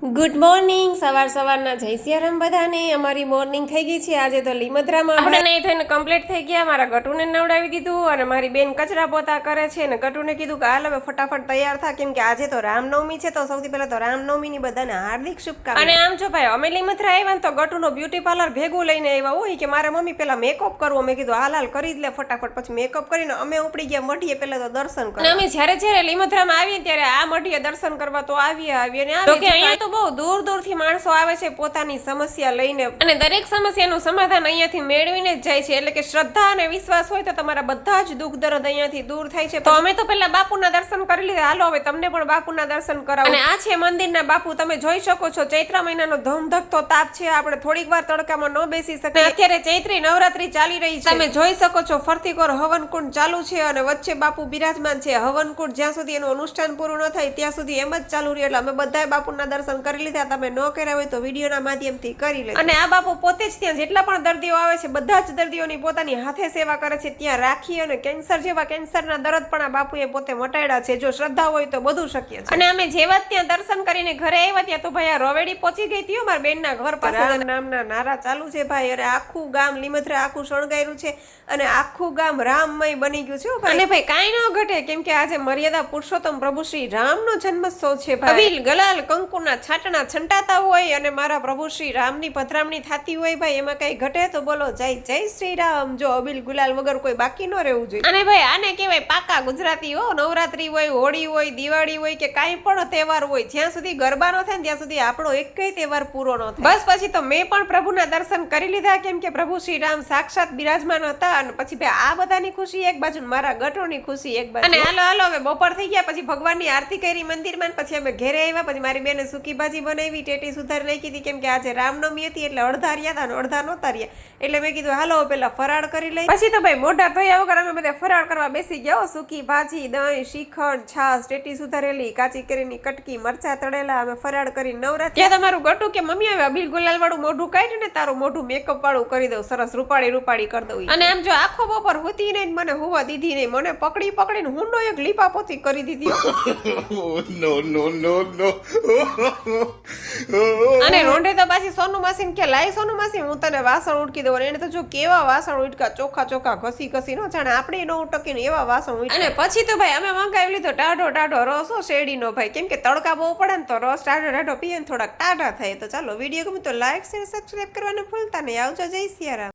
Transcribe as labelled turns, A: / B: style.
A: good morning સવારના જય સિયારામ બધાને અમારી મોર્નિંગ થઈ ગઈ છે આજે તો લીમદ્રામાં આપણે નહીં થઈને કમ્પ્લીટ થઈ ગયા મારા ગટુને નવડાવી દીધું અને મારી બેન કચરા પોતા કરે છે અને ગટુને કીધું કે હાલ હવે ફટાફટ તૈયાર થા કેમ કે આજે તો રામનવમી છે તો સૌથી પહેલા તો રામનવમીની બધાને હાર્દિક શુભકામના અને આમ જો ભાઈ અમે લીમદ્રા આવ્યા તો ગટુનો બ્યુટી પાર્લર ભેગું લઈને આવ્યા હોય કે મારા મમ્મી પેલા મેકઅપ કરવો મેં કીધું હાલ કરી જ લે ફટાફટ પછી મેકઅપ કરીને અમે ઉપડી ગયા મઢીએ પહેલા તો દર્શન કરવા અને અમે જ્યારે લીમદ્રામાં આવીએ ત્યારે આ મઢીએ દર્શન કરવા તો આવીએ અને અહીંયા તો બહુ દૂર-દૂરથી માણસો આવે છે પોતાની સમસ્યા લઈને અને દરેક સમસ્યાનું સમાધાન અહીંયાથી મેળવીને જ જાય છે એટલે કે શ્રદ્ધા અને વિશ્વાસ હોય તો તમારા બધા જ દુઃખ દર્દ અહીંયાથી દૂર થાય છે તો અમે તો પહેલા બાપુના દર્શન કરી લીધા હાલો હવે તમને પણ બાપુના દર્શન કરાવો અને આ છે મંદિરના બાપુ તમે જોઈ શકો છો ચૈત્ર મહિનાનો ધમધકતો તાપ છે આપણે થોડીક વાર તડકામાં ન બેસી શકીએ અત્યારે ચૈત્રી નવરાત્રી ચાલી રહી છે તમે જોઈ શકો છો ફરતી કોર હવનકુંડ ચાલુ છે અને વચ્ચે બાપુ બિરાજમાન છે હવનકુંડ જ્યાં સુધી એનું અનુષ્ઠાન પૂરું ન થાય ત્યાં સુધી એમ જ ચાલુ રહ્યું એટલે અમે બધાએ બાપુના દર્શન કરી લીધા તમે ન કર્યા હોય તો વિડીયોના માધ્યમથી કરી લે અને આ બાપુ પોતે જ ત્યાં જેટલા પણ દર્દીઓ આવે છે બધા જ દર્દીઓની પોતાની હાથે સેવા કરે છે ત્યાં રાખી અને કેન્સર જેવા કેન્સરના દર્દ પણ આ બાપુએ પોતે મટાડ્યા છે જો શ્રદ્ધા હોય તો બધું શક્ય છે અને અમે જેવા ત્યાં દર્શન કરીને ઘરે આવ્યા ત્યાં તો ભાઈ આ રવેડી પહોંચી ગઈ હતી મારા બેનના ઘર પાસે નામના નારા ચાલુ છે ભાઈ અને આખું ગામ લીમદ્રા આખું શણગાર્યું છે અને આખું ગામ રામમય બની ગયું છે અને ભાઈ કાંઈ ન ઘટે કેમ કે આજે મર્યાદા પુરુષોત્તમ પ્રભુ શ્રી રામનો જન્મોત્સવ છે ભાઈ અબીલ ગલાલ કંકુના છાંટણા છંટાતા હોય અને મારા પ્રભુ શ્રી રામની પધરામણી થતી હોય ભાઈ એમાં કઈ ઘટે તો બોલો જય જય શ્રી રામ જો અબીલ ગુલાલ વગર કોઈ બાકી ન રહેવું જોઈએ અને ભાઈ આને કહેવાય પાકા ગુજરાતી હો નવરાત્રી હોય હોળી હોય દિવાળી હોય કે કાંઈ પણ તહેવાર હોય જ્યાં સુધી ગરબા ન થાય ત્યાં સુધી આપણો એકય તહેવાર પૂરો ન થાય બસ પછી તો મેં પણ પ્રભુના દર્શન કરી લીધા કેમ કે પ્રભુ શ્રી રામ સાક્ષાત બિરાજમાન હતા અને પછી ભાઈ આ બધાની ખુશી એક બાજુ મારા ગટોની ખુશી એક બાજુ અને હાલો હવે બપોર થઈ ગયા પછી ભગવાનની આરતી કરી મંદિરમાં પછી અમે ઘરે આવ્યા પછી મારી બેને સૂકી ભાજી બનાવી ટેટી સુધારી નાખી હતી કેમ કે આજે રામનવમી હતી એટલે અડધા રહ્યા હતા અને અડધા નહોતા રહ્યા એટલે મેં કીધું હાલો પેલા ફરાળ કરી લઈ પછી તો ભાઈ મોઢા ધોયા વગર અમે બધા ફરાળ કરવા બેસી ગયા સૂકી ભાજી દહીં શ્રીખંડ છાશ ટેટી સુધારેલી કાચી કેરીની કટકી મરચા તળેલા અમે ફરાળ કરી નવરાત્રી ત્યાં તમારું ગટુ કે મમ્મી હવે અબીલ ગુલાલ વાળું મોઢું કાઢી ને તારું મોઢું મેકઅપ વાળું કરી દઉં સરસ રૂપાળી કરી દઉં અને આમ જો આખો બપોર હોતી નહીં મને હોવા દીધી નહીં મને પકડીને હુંડો એક લીપાપોતી કરી દીધી અને રોંઢે તો પાછી સોનુ માસી કે લાઈ સોનુ માસી હું તને વાસણ ઉટકી દઉં એને તો જો કેવા વાસણ ઉટકા ચોખ્ખા ઘસી નો જાણે આપણે ન ઉટકીને એવા વાસણ ઉટકા અને પછી તો ભાઈ અમે મંગાવી લીધો ટાઢો રસ શેરડીનો ભાઈ કેમ કે તડકા બહુ પડે ને તો રસ ટાઢો પીએ ને થોડાક ટાઢા થાય તો ચાલો વિડીયો ગમે તો લાઈક શેર સબસ્ક્રાઇબ કરવાનું ભૂલતા નહીં આવજો જય સિયારામ